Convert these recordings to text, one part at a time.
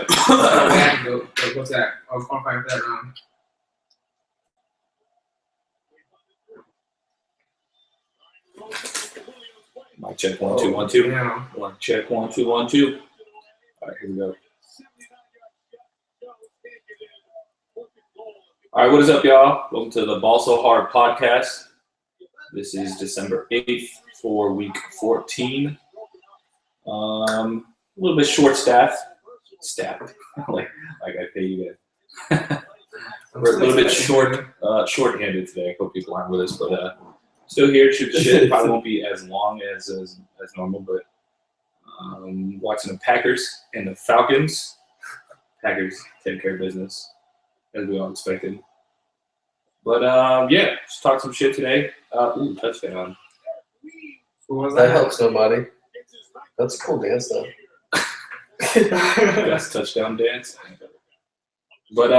What's that? Oh, qualifying for that round. Mic check 1 2 1 2. Yeah. Mic check 1 2 1 2. All right, here we go. All right, what is up, y'all? Welcome to the Ball So Hard podcast. This is December 8th for week 14. A little bit short-staffed. like I pay you guys. We're a little bit short-handed today. I hope people aren't with us, but still here. Shoot the shit. Probably won't be as long as normal, but watching the Packers and the Falcons. Packers take care of business, as we all expected. But yeah, just talk some shit today. Touchdown. That helps nobody. That's a cool dance, though. Best touchdown dance. But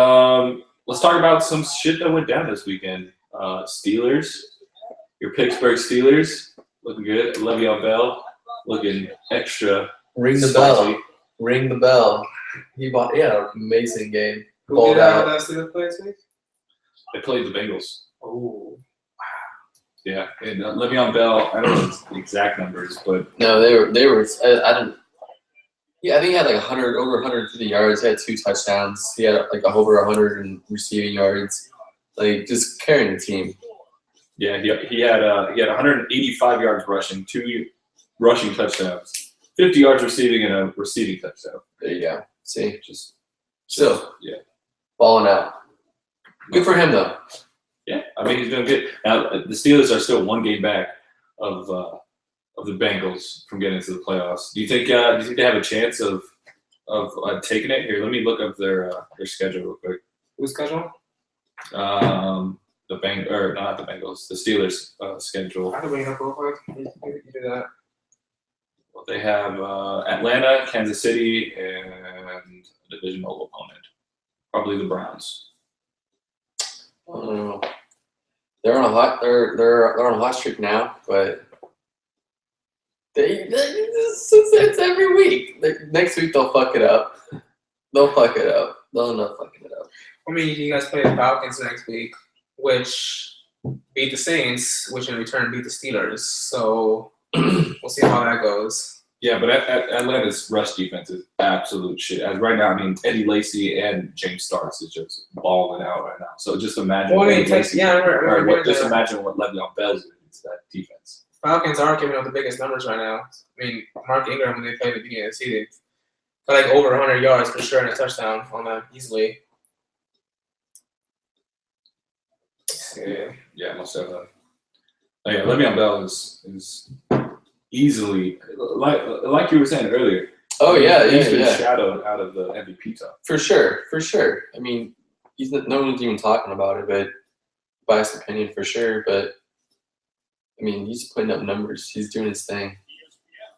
let's talk about some shit that went down this weekend. Steelers, your Pittsburgh Steelers, looking good. Le'Veon Bell looking extra. Ring the spicy. bell. Ring the bell. He bought, amazing game. Who did that Steelers play this week? They played the Bengals. Oh. Yeah, and Le'Veon Bell, I don't know the exact numbers, but No, they were. I don't. Yeah, I think he had like over 150 yards. He had 2 touchdowns. He had like over 100 in receiving yards. Like just carrying the team. yeah, he had 185 yards rushing, 2 rushing touchdowns, 50 yards receiving, and a receiving touchdown. There you go. See, Just still yeah. balling out. Good for him though. Yeah, I mean he's doing good. Now the Steelers are still 1 game back of the Bengals from getting into the playoffs. Do you think they have a chance of taking it? Here, let me look up their schedule real quick. Who's schedule? Not the Bengals, the Steelers schedule. I can bring it up real quick. You do that. Well, they have Atlanta, Kansas City, and a divisional opponent, probably the Browns. I don't know. They're on a hot streak now, but it's every week. Next week they'll fuck it up. They'll fuck it up. They'll end up fucking it up. I mean, you guys play the Falcons next week, which beat the Saints, which in return beat the Steelers. So we'll see how that goes. Yeah, but Atlanta's rush defense is absolute shit. As right now, I mean, Eddie Lacy and James Starks is just balling out right now. So just imagine. Just imagine what Le'Veon Bell's doing to that defense. Falcons are giving up the biggest numbers right now. I mean, Mark Ingram, when they played at the beginning of the season, got like over 100 yards for sure and a touchdown on them easily. Yeah, most definitely. Oh, yeah, Le'Veon Bell is easily, like you were saying earlier. Oh yeah, he's been shadowed out of the MVP talk. For sure. I mean, no one's even talking about it, but biased opinion for sure. But I mean, he's putting up numbers. He's doing his thing,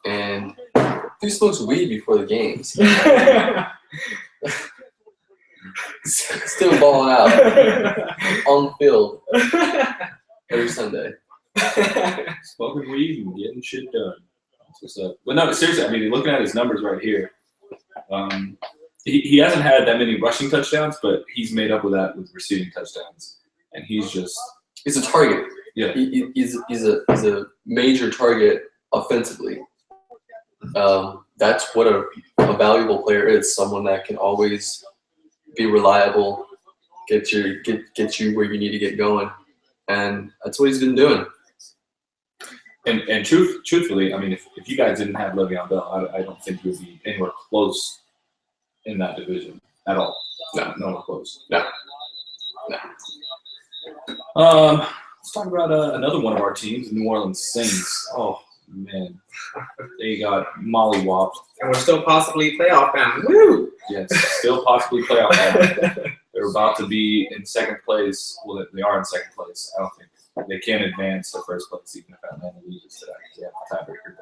and he smokes weed before the games. Still balling out on the field every Sunday. Smoking weed and getting shit done. That's what's up. But no, seriously, I mean, looking at his numbers right here, he hasn't had that many rushing touchdowns, but he's made up with that with receiving touchdowns, and he's a target. Yeah, he's a major target offensively. That's what a valuable player is. Someone that can always be reliable, get you where you need to get going, and that's what he's been doing. And truthfully, I mean, if you guys didn't have Le'Veon Bell, I don't think you would be anywhere close in that division at all. No, nowhere close. No. Let's talk about another one of our teams, the New Orleans Saints. Oh man, they got mollywopped. And we're still possibly playoff bound. Woo! Yes, still possibly playoff bound. They're about to be in second place. Well, they are in second place. I don't think they can't advance to first place even if Atlanta loses today. They have a tiebreaker.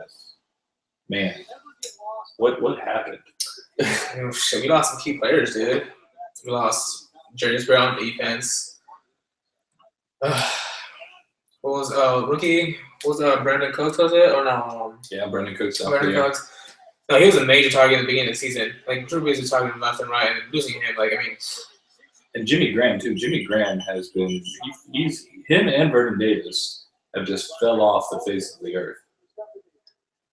Man, what happened? We lost some key players, dude. We lost Jarius Brown defense. What was rookie? What was Brandon Cooks? Was it or no? Yeah, Brandon Cooks. Brandon Cooks. No, he was a major target at the beginning of the season. Like Drew Brees was targeting him left and right, and losing him. Like I mean, And Jimmy Graham too. Jimmy Graham has been he's him and Vernon Davis have just fell off the face of the earth.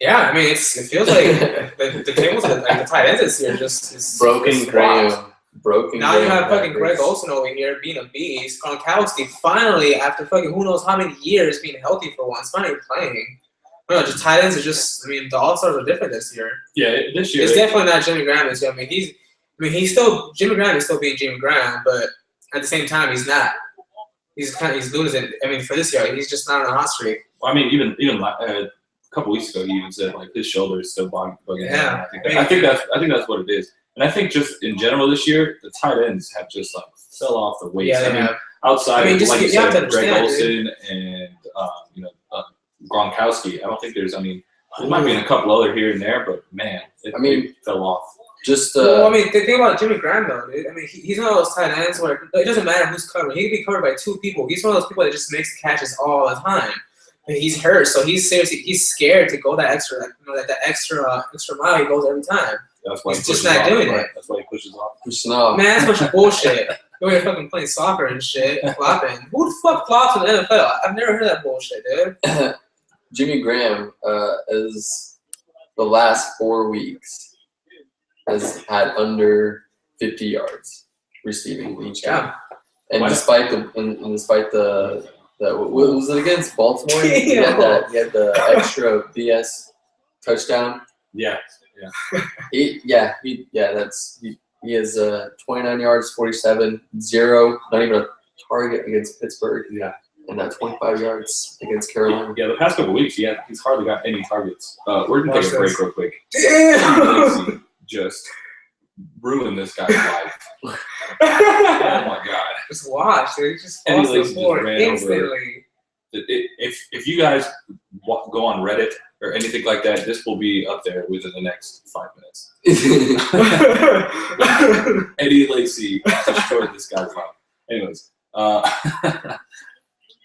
yeah, I mean, it feels like the tables, like the tight ends this year, just is Broken is Graham. swapped. Broken. Now you Graham have fucking Greg Packers. Olsen over here being a beast. Gronkowski finally, after fucking who knows how many years, being healthy for once, finally playing. I don't know, just tight ends are just. I mean, the All Stars are different this year. Yeah, this year It's definitely not Jimmy Graham this year. I mean, he's still Jimmy Graham is still being Jimmy Graham, but at the same time, he's not. He's losing. I mean, for this year, he's just not on a hot streak. I mean, even a couple weeks ago, he even said like his shoulder is still bugging him. Yeah. I think that's what it is. And I think just in general this year, the tight ends have just like fell off the waist. Yeah, I they mean, have. outside I mean, of just- like you you have said, to Greg understand, Olsen and Gronkowski. I don't think there's. I mean, there might be a couple other here and there, but man, it fell off. Just Well, I mean, the thing about Jimmy Graham, though, dude, I mean, he's one of those tight ends where it doesn't matter who's covering. He can be covered by two people. He's one of those people that just makes catches all the time. I mean, he's hurt, so he's scared to go that extra, that extra mile. He goes every time. That's why He's he just pushes not off, doing right? it. That's why he pushes off. pushing off. Man, that's such bullshit. You're here fucking playing soccer and shit, flopping. Who the fuck flops in the NFL? I've never heard that bullshit, dude. Jimmy Graham, is the last 4 weeks has had under 50 yards receiving each game. Yeah. And Why- despite the what was it against Baltimore? He Yeah. had the extra BS touchdown. Yeah. He has 29 yards, 47, 0, not even a target against Pittsburgh. Yeah. And 25 yards against Carolina. Yeah, the past couple weeks, he's hardly got any targets. We're gonna take a break real quick. Damn! Lacy just ruined this guy's life. Oh my god! Just watch, dude. Just Eddie falls to the Lacy just floor ran over. instantly. If you guys go on Reddit or anything like that, this will be up there within the next 5 minutes. Eddie Lacy destroyed this guy's life. Anyways, but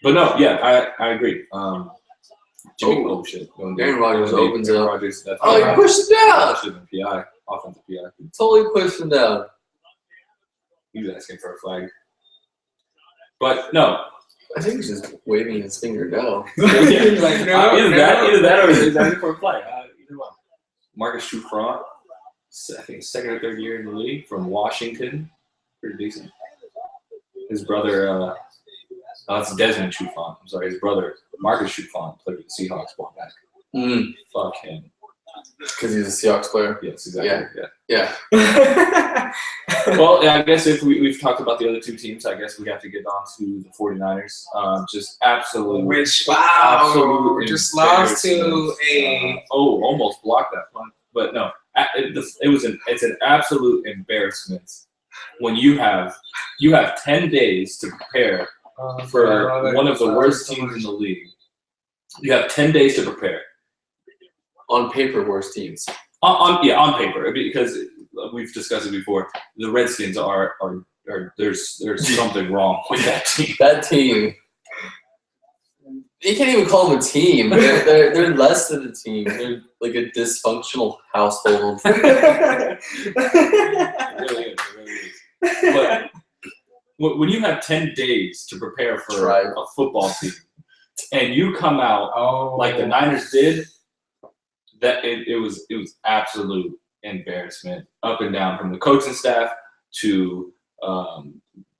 no, yeah, I agree. Jimmy, oh shit, Aaron Rodgers opens Aaron up. Rodgers, that's Oh, he pushed it down. that should have been PI, offensive PI. Totally pushed him down. He was asking for a flag, but no. I think he's just waving his finger down. He's like, no, Either that, or he's asking for a flag. Either one. Marcus Trufant, I think second or third year in the league from Washington, pretty decent. His brother, that's Desmond Trufant. I'm sorry, his brother Marcus Trufant played with the Seahawks ball back. Fuck him. Because he's a Seahawks player. Yes, exactly. Yeah. Well, yeah, I guess if we've talked about the other two teams, I guess we have to get on to the 49ers. Just absolute. Which, absolute just lost to embarrassment. Almost blocked that punt. But no, it's an absolute embarrassment when you have 10 days to prepare for one of the worst teams in the league. You have 10 days to prepare. On paper, worst teams. On paper, because we've discussed it before. The Redskins are there's something wrong with that team. That team. You can't even call them a team. They're less than a team. They're like a dysfunctional household. It really is. But when you have 10 days to prepare for a football team, and you come out like the Niners did, that it was absolute embarrassment up and down, from the coaching staff to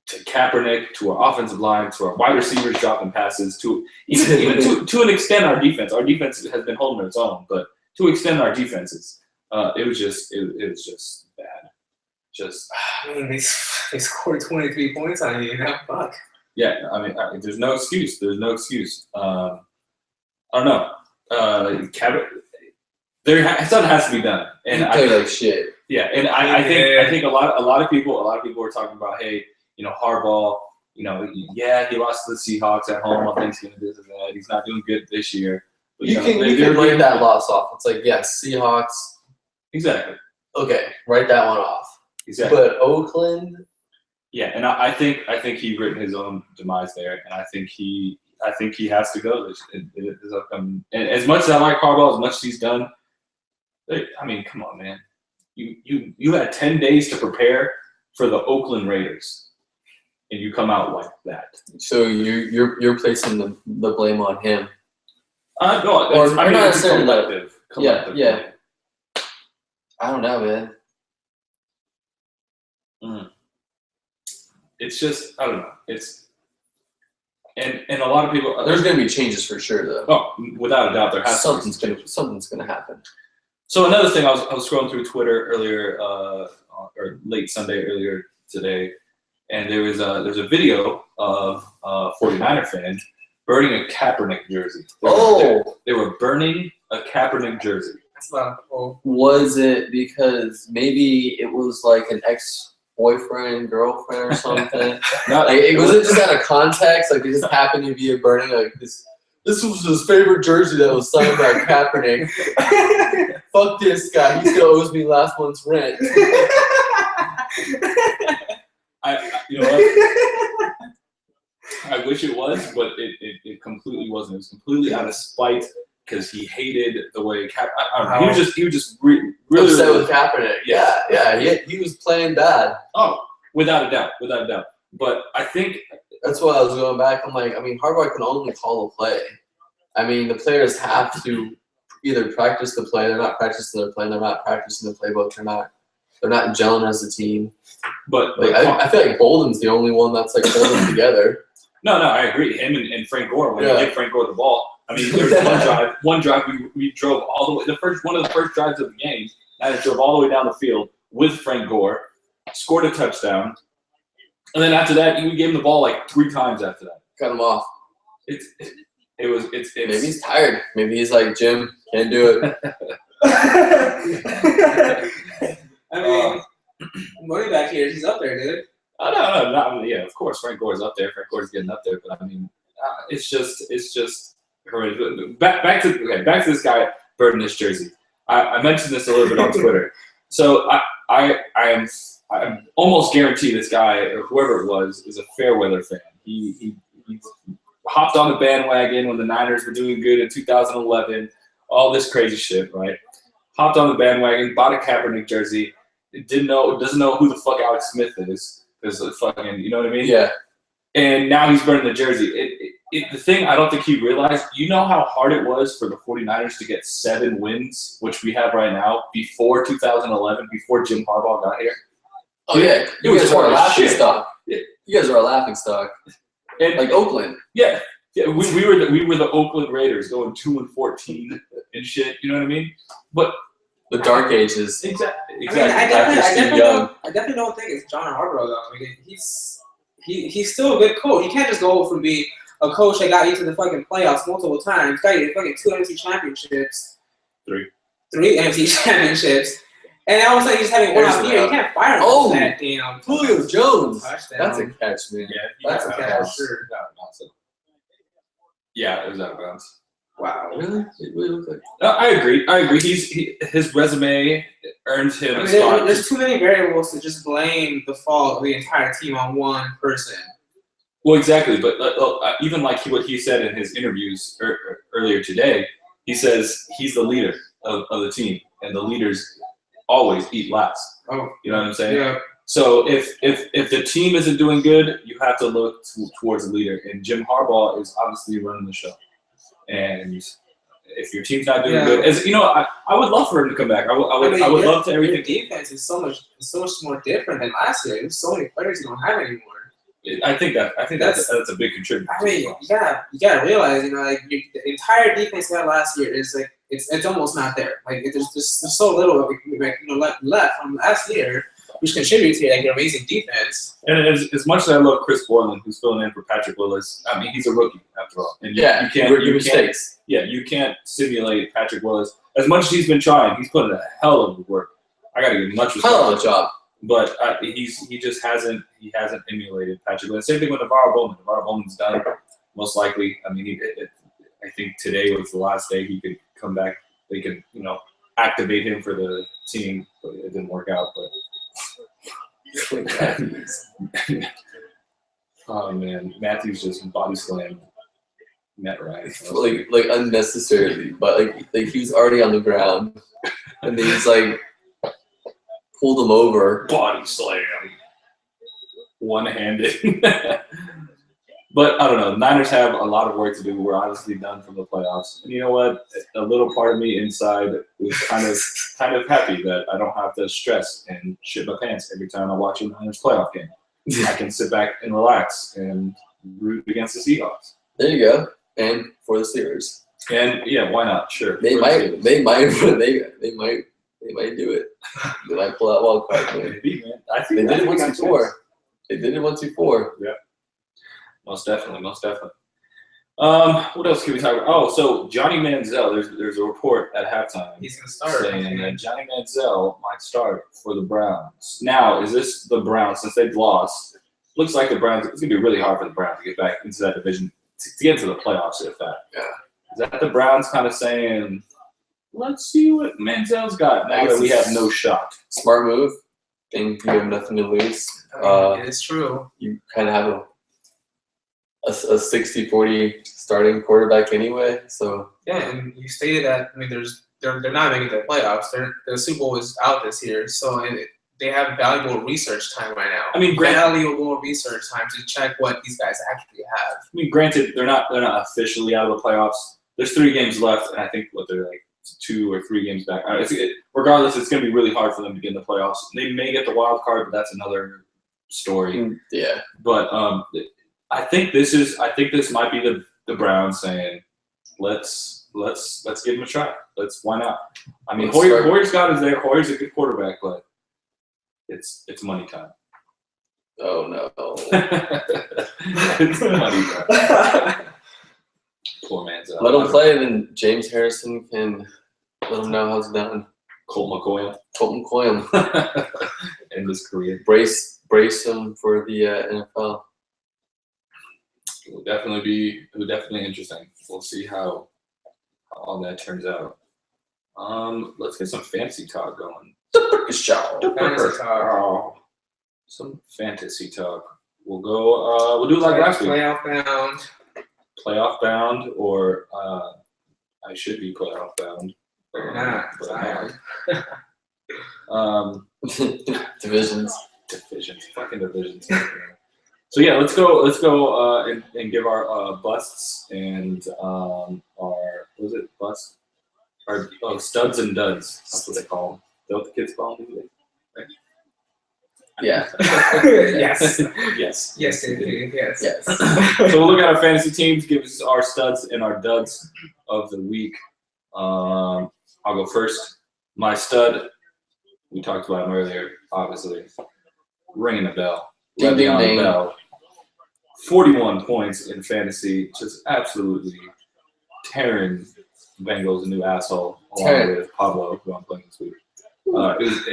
Kaepernick, to our offensive line, to our wide receivers dropping passes, to even to an extent our defense. Our defense has been holding its own, but to extend our defenses, it was just bad. I mean, they scored 23 points on you. Fuck. Yeah, I mean, there's no excuse. There's no excuse. I don't know. Something has to be done, and I play like shit. Yeah, and I think a lot of people are talking about, hey, Harbaugh, he lost to the Seahawks at home. I think he's gonna do this and that. He's not doing good this year. But, You can write that loss off. It's like, yes, Seahawks. Exactly. Okay, write that one off. Exactly. But Oakland. Yeah, and I think he's written his own demise there, and I think he has to go this upcoming. And as much as I like Harbaugh, as much as he's done, I mean, come on, man. You had 10 days to prepare for the Oakland Raiders, and you come out like that. So you're placing the blame on him. No, Or I mean, not it's necessarily collective. Yeah. blame. I don't know, man. It's just, I don't know. It's and a lot of people. There's going to be changes for sure, though. Oh, without a doubt, there has to be Something's gonna happen. So another thing, I was scrolling through Twitter earlier, or late Sunday earlier today, and there's a video of a 49er fan burning a Kaepernick jersey. They were burning a Kaepernick jersey. That's not cool. Was it because maybe it was like an ex-boyfriend, girlfriend, or something? Not, Was it just out of context? Like, it just happened to be a burning, like, this was his favorite jersey that was signed by Kaepernick. Fuck this guy. He still owes me last month's rent. You know what? I wish it was, but it completely wasn't. It was completely out of spite because he hated the way Kaepernick. He was just really upset with Kaepernick. Yeah. He was playing bad. Oh, without a doubt. But I think that's why I was going back. I'm like, I mean, Harbaugh can only call a play. I mean, the players have to either practice the play. They're not practicing their play. They're not practicing the playbook. They're not gelling as a team. But like, I feel like Bolden's the only one that's like holding together. No, I agree. Him and Frank Gore, when you give Frank Gore the ball, I mean, there was one drive we drove all the way. One of the first drives of the game, and I drove all the way down the field with Frank Gore, scored a touchdown, and then after that, we gave him the ball like 3 times after that. Cut him off. It's maybe he's tired. Maybe he's like, Jim, can't do it. I mean, money back here, he's up there, dude. No. Yeah, of course, Frank Gore's up there. Frank Gore's getting up there, but I mean, it's just horrendous. Back to this guy burning his jersey. I mentioned this a little bit on Twitter. So I'm almost guaranteed this guy or whoever it was is a Fairweather fan. He hopped on the bandwagon when the Niners were doing good in 2011. All this crazy shit, right? Hopped on the bandwagon, bought a Kaepernick jersey. Doesn't know who the fuck Alex Smith is. There's a fucking, you know what I mean? Yeah. And now he's burning the jersey. The thing I don't think he realized, you know how hard it was for the 49ers to get 7 wins, which we have right now, before 2011, before Jim Harbaugh got here? Oh, yeah. You guys are a laughing stock. Yeah. You guys are a laughing stock. And, like Oakland. Yeah. We were the Oakland Raiders going 2-14 and shit, you know what I mean? But the dark ages. Exactly. I definitely don't think it's John Harbaugh though. I mean, he's still a good coach. He can't just go from being a coach that got you to the fucking playoffs multiple times, got you to fucking 2 NFC championships, 3 NFC championships, and all of a sudden he's having one off year. You can't fire him. Oh, that damn Julio Jones. Touchdown. That's a catch, man. Yeah, that's a catch. Sure. Yeah, it was out of bounds. Wow. Really? It really looks like. I agree. His resume earns him a mean, spot. There's too many variables to just blame the fault of the entire team on one person. Well, exactly. But even like what he said in his interviews earlier today, he says he's the leader of the team, and the leaders always eat last. Oh, you know what I'm saying? Yeah. So if the team isn't doing good, you have to look towards the leader, and Jim Harbaugh is obviously running the show. And if your team's not doing good, as you know, I would love for him to come back. I would love to everything. Your defense is so much more different than last year. There's so many players you don't have anymore. I think that's a big contributor. I mean, you gotta realize, like the entire defense we had last year is like it's almost not there. Like there's so little left from last year, which contributes to like an amazing defense. And as much as I love Chris Borland, who's filling in for Patrick Willis, I mean he's a rookie after all. And you can't simulate Patrick Willis as much as he's been trying. He's put in a hell of work. I gotta give him much respect. Hell of a job. But he just hasn't emulated Patrick Willis. Same thing with Navarro Bowman. Navarro Bowman's done most likely. I mean, I think today was the last day he could come back. They could activate him for the team, but it didn't work out. But oh man, Matthews just body slammed Matt Ryan. Like unnecessarily, but like he was already on the ground. and they just like pulled him over. Body slam. One-handed. But I don't know. The Niners have a lot of work to do. We're honestly done from the playoffs. And you know what? A little part of me inside was kind of happy that I don't have to stress and shit my pants every time I watch a Niners playoff game. I can sit back and relax and root against the Seahawks. There you go. And for the Steelers. And yeah, why not? Sure. They For the might Steelers. they might do it. They might pull that wild card. Man. Maybe, man. I They think did it I once think before. They did it once before. Most definitely. What else can we talk about? Oh, so Johnny Manziel. There's a report at halftime He's gonna start. saying that Johnny Manziel might start for the Browns. Now, is this the Browns since they've lost? Looks like the Browns. It's gonna be really hard for the Browns to get back into that division to get into the playoffs. If that, Yeah. Is that the Browns kind of saying, let's see what Manziel's got now that we have no shot? Smart move. Think you have nothing to lose. It's true. You kind of have a 60-40 starting quarterback anyway. So Yeah, and you stated that. I mean, they're not making the playoffs. The Super Bowl is out this year, so they have valuable research time right now. I mean, valuable research time to check what these guys actually have. I mean, granted, they're not officially out of the playoffs. There's 3 games left, and I think they're like 2 or 3 games back. Regardless, it's going to be really hard for them to get in the playoffs. They may get the wild card, but that's another story. yeah, But I think this might be the Browns saying, let's give him a try. Why not? I mean, Hoyer Scott is there. Hoyer's a good quarterback, but it's money time. oh no. It's money time. Poor man's out. Let him play, and then James Harrison can let him know how it's done. Colt McCoy end his career. Brace him for the NFL. It will definitely be interesting. We'll see how all that turns out. Let's get some fantasy talk going. Fantasy talk. Some fantasy talk. We'll go. We'll do it like last week. Playoff bound. Or I should be playoff bound. You're not. Divisions. Fucking divisions. So yeah, let's go and give our busts and our busts? Our studs and duds. That's what they call them. Is that what the kids call them? Right? Yeah. Yes. Yes. Yes, indeed. Yes. Yes. So we'll look at our fantasy teams, give us our studs and our duds of the week. I'll go first. My stud, we talked about him earlier, obviously. Ringing a bell. Ding, ding, Le'Veon ding. Bell. 41 points in fantasy, just absolutely tearing Bengals a new asshole along with Pablo, who I'm playing this week.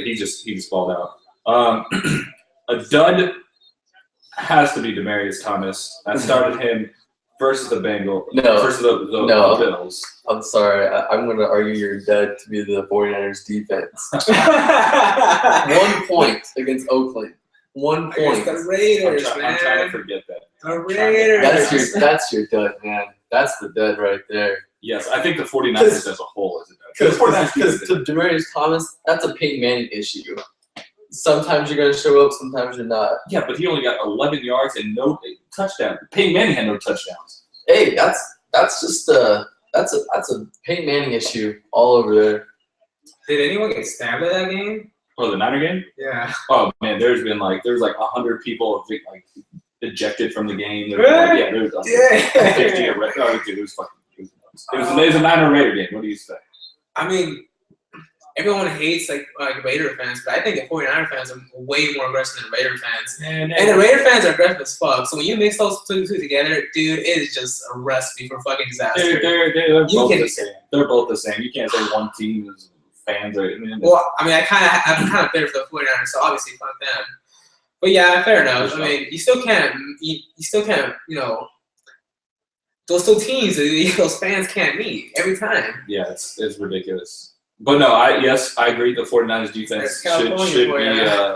He just balled out. A dud has to be Demaryius Thomas. I started him versus the Bengals. No. Versus the No. Bills. I'm sorry. I'm going to argue you're dead to be the 49ers defense. 1 point against Oakland. 1 point. The Raiders, I'm man. trying to forget that. The Raiders. That's your dud, man. That's the dud right there. Yes, I think the 49ers as a whole is a dud. Because to Demaryius Thomas, that's a Peyton Manning issue. Sometimes you're going to show up, sometimes you're not. Yeah, but he only got 11 yards and no touchdown. Peyton Manning had no touchdowns. Hey, that's just that's a Peyton Manning issue all over there. Did anyone get stabbed at that game? Oh, the Niner game? Yeah. Oh man, there was like 100 people like ejected from the game. There was like, Yeah. 50 arrested. Oh, dude, it was fucking. It was a Niner Raider game. What do you say? I mean, everyone hates like Raider fans, but I think the 49er fans are way more aggressive than Raider fans. And the Raider fans are aggressive as fuck. So when you mix those two together, dude, it is just a recipe for fucking disaster. They're both the same. They're both the same. You can't say one team is fans or. Well, I mean, I'm kind of bitter for the 49ers, so obviously fuck them. But yeah, fair enough. I mean, you still can't, you know, those two teams, those fans can't meet every time. Yeah, it's ridiculous. But no, I agree. The 49ers defense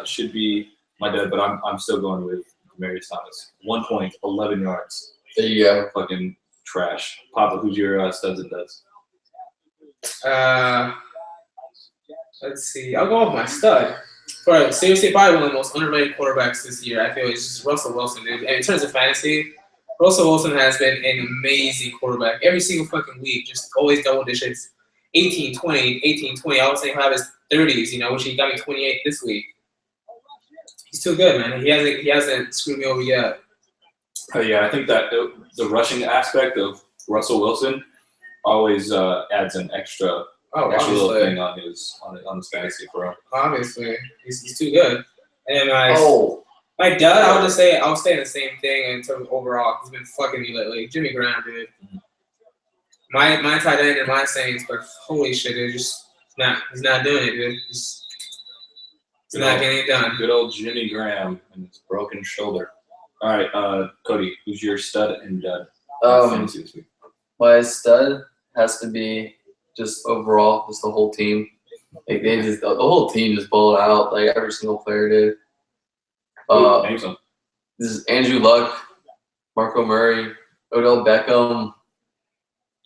should be my dad, but I'm still going with Demaryius Thomas. 1 point, 11 yards. There you go. Fucking trash. Papa, who's your studs and duds? Let's see. I'll go with my stud. Seriously, probably one of the most underrated quarterbacks this year. I feel it's just Russell Wilson, dude. And in terms of fantasy, Russell Wilson has been an amazing quarterback every single fucking week. Just always double digits, 18, 20, 18, 20. I was saying he'll have his 30s, which he got me 28 this week. He's too good, man. He hasn't screwed me over yet. Yeah, I think that the rushing aspect of Russell Wilson always adds an extra little thing on his fantasy for him. Obviously, he's too good. And my dud, I'll say the same thing in terms of overall. He's been fucking me lately. Jimmy Graham, dude. My tight end and my Saints, but holy shit, dude, he's not doing it, dude. He's not getting it done. Good old Jimmy Graham and his broken shoulder. All right, Cody, who's your stud and dud fantasy this week? My stud has to be just overall, just the whole team. Like the whole team just balled out. Like every single player did. This is Andrew Luck, Marco Murray, Odell Beckham,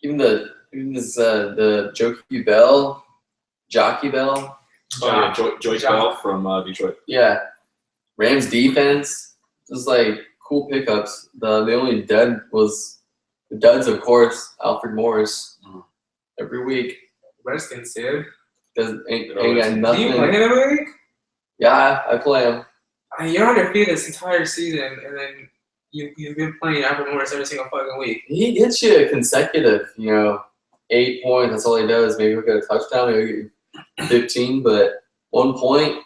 even the Jockey Bell. Joyce Bell from Detroit. Yeah, Rams defense. Just like cool pickups. The only dud was the duds, of course. Alfred Morris every week. Redskins, dude. Ain't got nothing. Do you play him every week? Yeah, I play him. You're on your feet this entire season, and then you've been playing Alfred Morris every single fucking week. He gets you a consecutive, 8 points. That's all he does. Maybe he'll get a touchdown, maybe 15, but 1 point,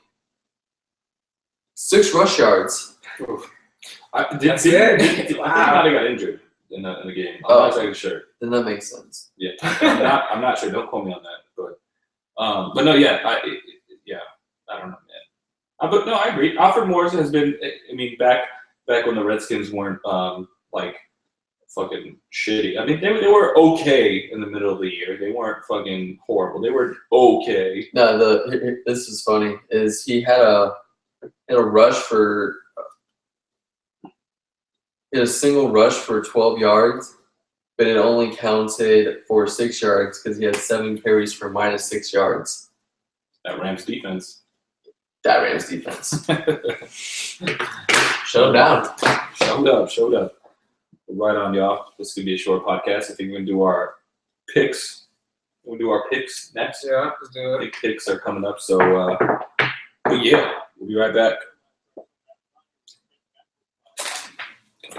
6 rush yards. I think he might have got injured in the game. I'm not exactly sure. Then that makes sense. Yeah, I'm not sure. Don't quote me on that, but no, yeah, I don't know, man. But no, I agree. Alfred Morris has been. I mean, back when the Redskins weren't like fucking shitty. I mean, they were okay in the middle of the year. They weren't fucking horrible. They were okay. No, this is funny. Is he had a rush for. He had a single rush for 12 yards, but it only counted for 6 yards because he had 7 carries for -6 yards. That Rams defense. Shut him down. Showed up. Right on, y'all. This could be a short podcast. I think we're going to do our picks. We'll do our picks next. Yeah, let's do it. Big picks are coming up, so but yeah, we'll be right back.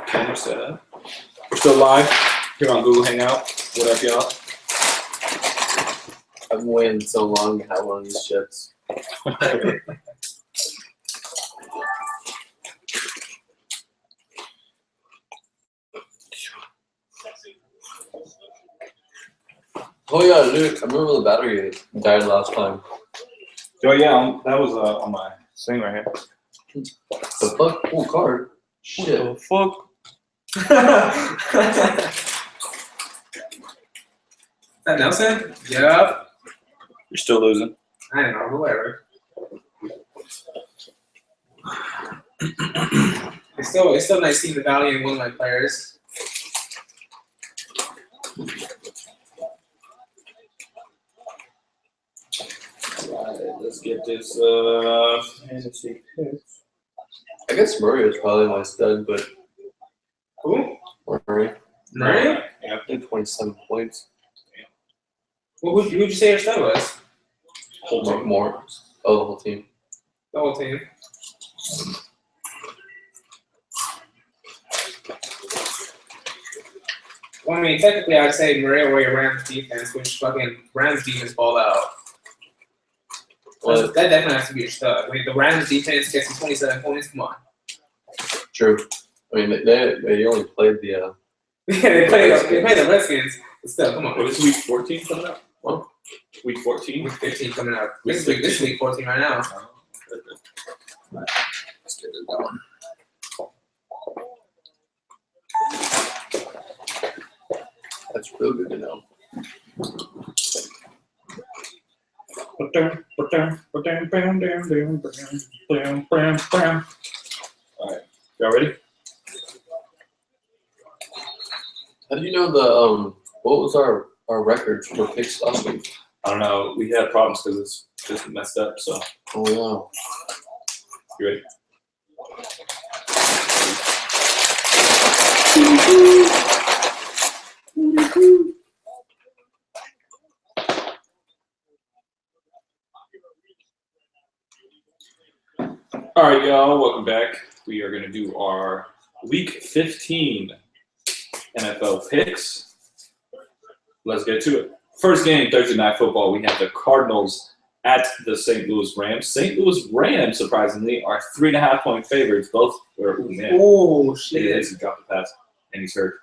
Camera set up. We're still live here on Google Hangout. What up, y'all? I've been waiting so long to have one of these chips. Oh yeah, dude! I remember the battery died last time. Oh yeah, that was on my thing right here. The fuck? Cool card. Shit. What the fuck? That Nelson? Yep. You're still losing. I don't know, whatever. It's still nice seeing the value in one of my players. Alright, let's get this fantasy picks. I guess Murray was probably my stud, but Who? Murray. Murray? Yeah. I think 27 points. Well, who'd you say your stud was? More. Oh, the whole team. The whole team. Well, I mean, technically, I'd say Murray or your Rams defense, which fucking Rams defense balled out. Well, That definitely has to be your stud. I mean, the Rams defense gets you 27 points. Come on. true. I mean, they only played the. Yeah, they play the Redskins. But still, come on. What is week 14 coming up? What? Week 14? Week 15 coming up. This is week 14 right now. Let's get it going. That's real good to know. Alright, y'all ready? How do you know the what was our record for picks last week? I don't know. We had problems because just messed up. So Oh you ready? All right, y'all. Welcome back. We are going to do our Week 15 NFL picks. Let's get to it. First game, Thursday Night Football. We have the Cardinals at the St. Louis Rams. St. Louis Rams, surprisingly, are 3.5-point favorites. Both are, ooh, man. Oh, Maybe shit. he dropped the pass, and he's hurt.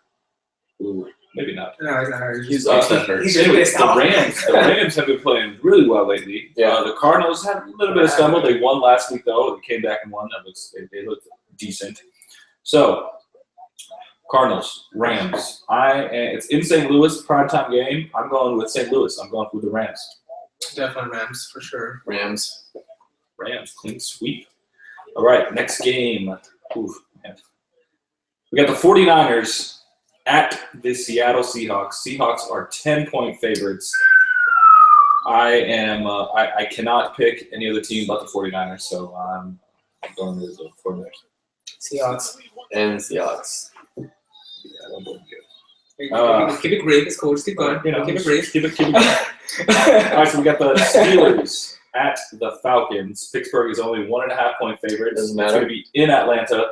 Ooh, maybe not. No, he's not hurt. He's not hurt. He's just Anyway, pissed the off. Rams have been playing really well lately. Yeah. The Cardinals had a little bit of stumble. They won last week, though. They came back and won. They looked decent. So, Cardinals, Rams. It's in St. Louis, primetime game. I'm going with St. Louis. I'm going with the Rams. Definitely Rams, for sure. Rams. Rams, clean sweep. All right, next game. Oof, man. We got the 49ers at the Seattle Seahawks. Seahawks are 10-point favorites. I cannot pick any other team but the 49ers, so I'm going with the 49ers. Seahawks. And Seahawks. Yeah, I don't believe you. Keep it brief. It's cool. Just keep going. You know, keep it brief. Keep it going. All right, so we got the Steelers at the Falcons. Pittsburgh is only 1.5-point favorite. Doesn't It's matter. going to be in Atlanta.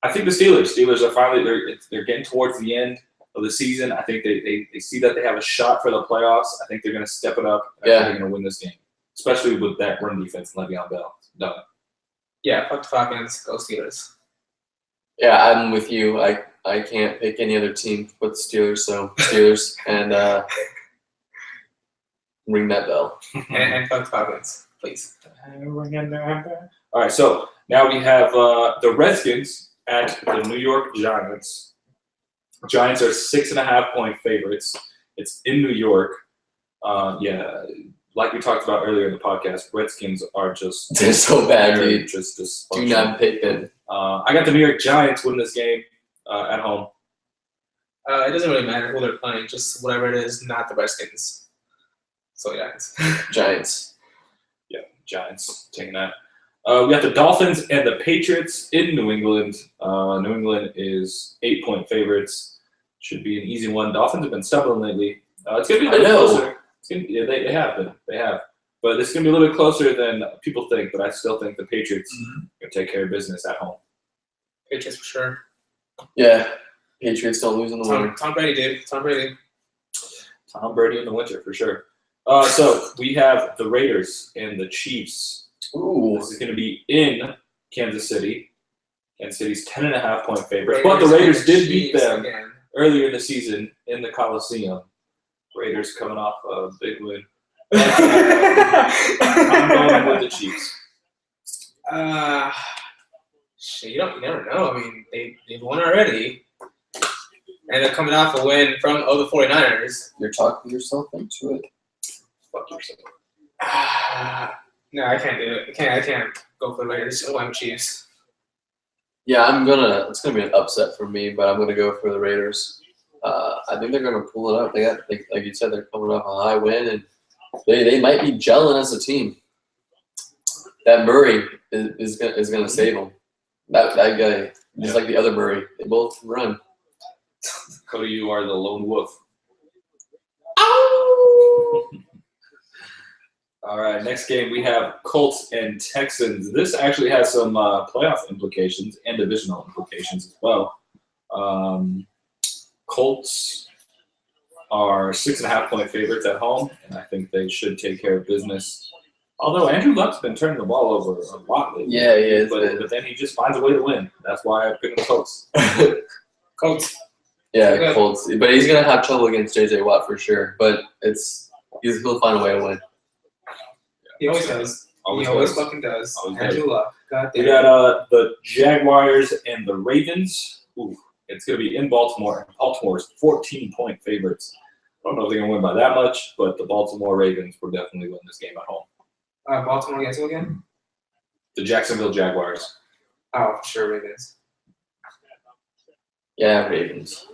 I think the Steelers are finally they're getting towards the end of the season. I think they see that they have a shot for the playoffs. I think they're going to step it up. I think they're going to win this game, especially with that run defense and Le'Veon Bell. No, Yeah, fuck the Falcons. Go Steelers. Yeah, I'm with you. I can't pick any other team but the Steelers, so Steelers and ring that bell. and fuck the Falcons, please. All right, so now we have the Redskins at the New York Giants. Giants are 6.5-point favorites. It's in New York. Yeah, like we talked about earlier in the podcast, Redskins are just They're so bad, they're dude. just Do dysfunctional. not pick them. I got the New York Giants winning this game at home. It doesn't really matter who they're playing, just whatever it is, not the Redskins. So, yeah. Giants. Yeah, Giants taking that. We got the Dolphins and the Patriots in New England. New England is 8-point favorites. Should be an easy one. Dolphins have been stumbling lately. It's going to be a little closer. They have been. They have. But it's going to be a little bit closer than people think, but I still think the Patriots can take care of business at home. Patriots for sure. Yeah. Patriots don't lose in the winter. Tom Brady, dude. Tom Brady. Tom Brady in the winter, for sure. So we have the Raiders and the Chiefs. Ooh. This is going to be in Kansas City. Kansas City's 10.5-point favorites. But the Raiders did beat them again. earlier in the season in the Coliseum. Raiders coming off a big win. I'm going with the Chiefs. Shit, you never know. I mean, they've won already. And they're coming off a win from the 49ers. You're talking yourself into it. Fuck yourself. No, I can't do it. I can't go for the Raiders. I'm Chiefs. Yeah, it's gonna be an upset for me, but I'm gonna go for the Raiders. I think they're gonna pull it up. They got, like you said, they're coming off a high win, and they might be gelling as a team. That Murray is gonna save them. That guy, just like the other Murray, they both run. Cody, you are the lone wolf. All right, next game we have Colts and Texans. This actually has some playoff implications and divisional implications as well. Colts are 6.5-point favorites at home, and I think they should take care of business. Although Andrew Luck's been turning the ball over a lot lately. Yeah, he is. But then he just finds a way to win. That's why I picked the Colts. Colts. Yeah, Colts. But he's gonna have trouble against J.J. Watt for sure. But he'll find a way to win. He always does. He always fucking does. Andrew Luck. God damn. We got the Jaguars and the Ravens. Ooh, it's going to be in Baltimore. Baltimore's 14-point favorites. I don't know if they're going to win by that much, but the Baltimore Ravens will definitely win this game at home. Baltimore against who again? The Jacksonville Jaguars. Oh, for sure, Ravens. Yeah, Ravens.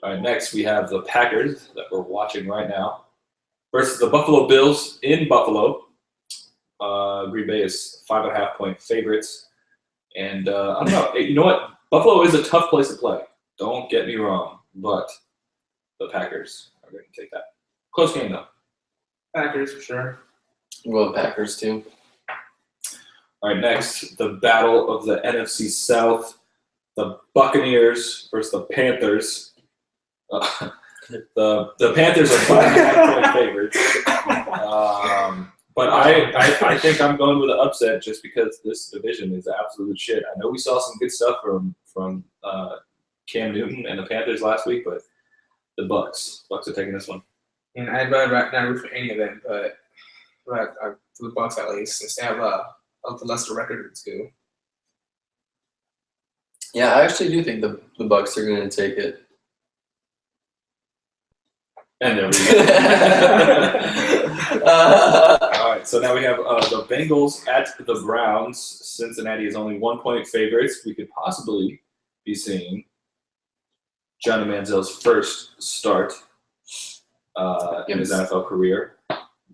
All right, next we have the Packers that we're watching right now. versus the Buffalo Bills in Buffalo. Green Bay is 5.5-point favorites. And I don't know. You know what? Buffalo is a tough place to play. Don't get me wrong. But the Packers are going to take that. Close game, though. Packers for sure. Well, Packers too. All right, next, the battle of the NFC South. The Buccaneers versus the Panthers. The Panthers are 5.5-point favorites. But I think I'm going with an upset just because this division is absolute shit. I know we saw some good stuff from Cam Newton and the Panthers last week, but the Bucks are taking this one. And I'd rather not root for any of them, but for the Bucks at least, since they have the lesser record too. Yeah, I actually do think the Bucks are going to take it. And there we go. All right, so now we have the Bengals at the Browns. Cincinnati is only 1-point favorites. We could possibly be seeing Johnny Manziel's first start in his NFL career.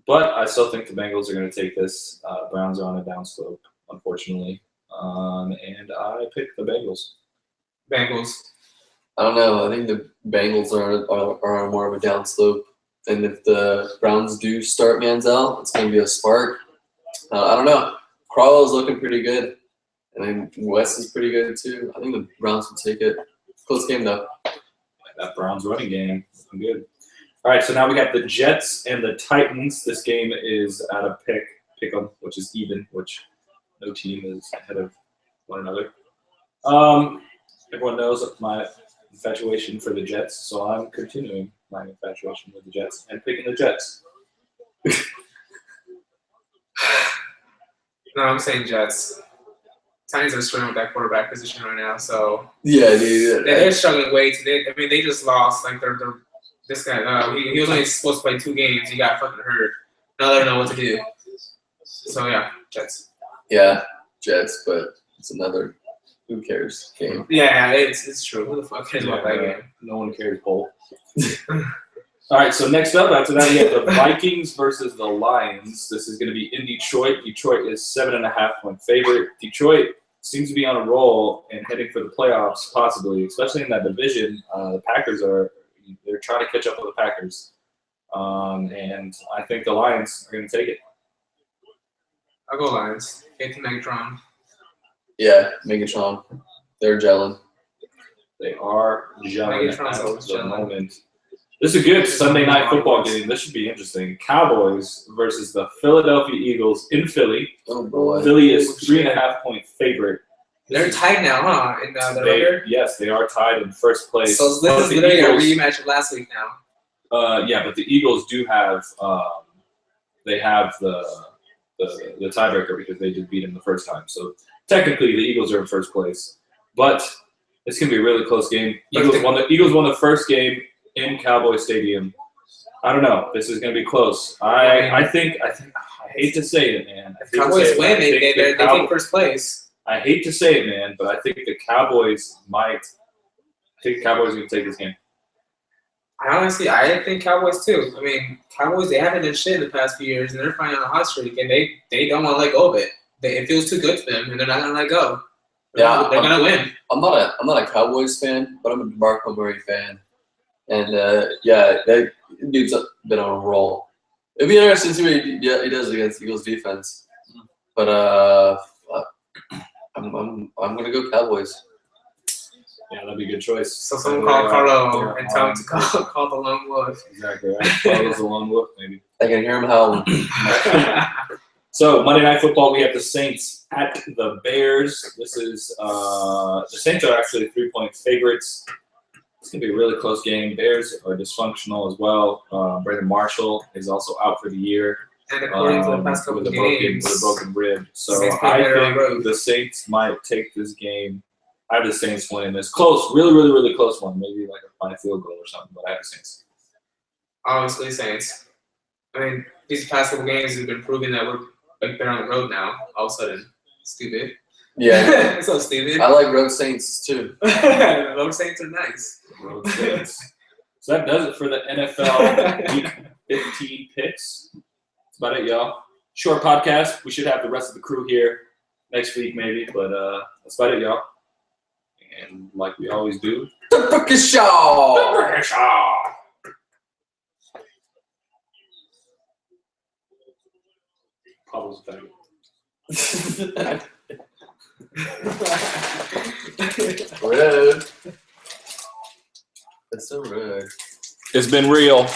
But I still think the Bengals are going to take this. Browns are on a downslope, unfortunately. And I pick the Bengals. Bengals. I don't know. I think the Bengals are on more of a downslope. And if the Browns do start Manziel, it's going to be a spark. I don't know. Crowell's looking pretty good. And then West is pretty good too. I think the Browns will take it. Close game though. That Browns running game looking good. All right, so now we have the Jets and the Titans. This game is at a pick 'em, which is even, which no team is ahead of one another. Everyone knows my infatuation for the Jets, so I'm continuing my infatuation with the Jets and picking the Jets. No, I'm saying Jets. Titans are struggling with that quarterback position right now, so Yeah, they're struggling way too. They just lost. Like they're this guy. He was only supposed to play 2 games. He got fucking hurt. Now they don't know what to do. So yeah, Jets. Yeah, Jets, but it's another who cares game. Yeah, it's true. Who the fuck cares about that game? No one cares, Bowl. All right, so next up, after that, we have the Vikings versus the Lions. This is going to be in Detroit. Detroit is 7.5-point favorite. Detroit seems to be on a roll and heading for the playoffs, possibly, especially in that division. The Packers they're trying to catch up with the Packers. And I think the Lions are going to take it. I'll go Lions. Get to Megatron. Yeah, Megatron. They're gelling. They are gelling Megatron's always at the gelling. moment. This is a good Sunday night football game. This should be interesting. Cowboys versus the Philadelphia Eagles in Philly. Oh boy. Philly is 3.5-point favorite. They're tied now, huh? In the record. Yes, they are tied in first place. So this is literally a rematch of last week now. Yeah, but the Eagles do have they have the tiebreaker because they did beat them the first time. So technically, the Eagles are in first place, but it's gonna be a really close game. Eagles won the first game in Cowboy Stadium. I don't know. This is gonna be close. I think I hate to say it, man. Cowboys win. They take first place. I hate to say it, man, but I think the Cowboys might. I think the Cowboys are gonna take this game. I think Cowboys too. I mean, Cowboys, they haven't done shit in the past few years, and they're finally on a hot streak, and they don't want to let go of it. It feels too good to them, and they're not gonna let go. They're gonna win. I'm not a Cowboys fan, but I'm a DeMarco Murray fan, and that dude's been on a roll. It'd be interesting to see what he does against Eagles defense, but I'm gonna go Cowboys. Yeah, that'd be a good choice. So someone call Carlo and tell him to call the lone wolf. Exactly. Right. Carlo's the lone wolf, maybe. I can hear him howling. So Monday Night Football, we have the Saints at the Bears. This is the Saints are actually 3-point favorites. It's gonna be a really close game. Bears are dysfunctional as well. Brandon Marshall is also out for the year. And according to the past couple with games, a broken rib. So Saints I play better on the think road. the Saints might take this game. I have the Saints winning this. Close, really, really, really close one. Maybe like a 5 field goal or something, but I have the Saints. Obviously, Saints. I mean, these past couple games have been proving that we're better on the road now. All of a sudden, stupid. Yeah, It's so stupid. I like Road Saints too. Road Saints are nice. Road Saints. So that does it for the NFL Week 15 picks. That's about it, y'all. Short podcast. We should have the rest of the crew here next week, maybe, but that's about it, y'all. And like we always do, The Booker Show. Pablo's faggot. Rude. That's so rude. It's been real.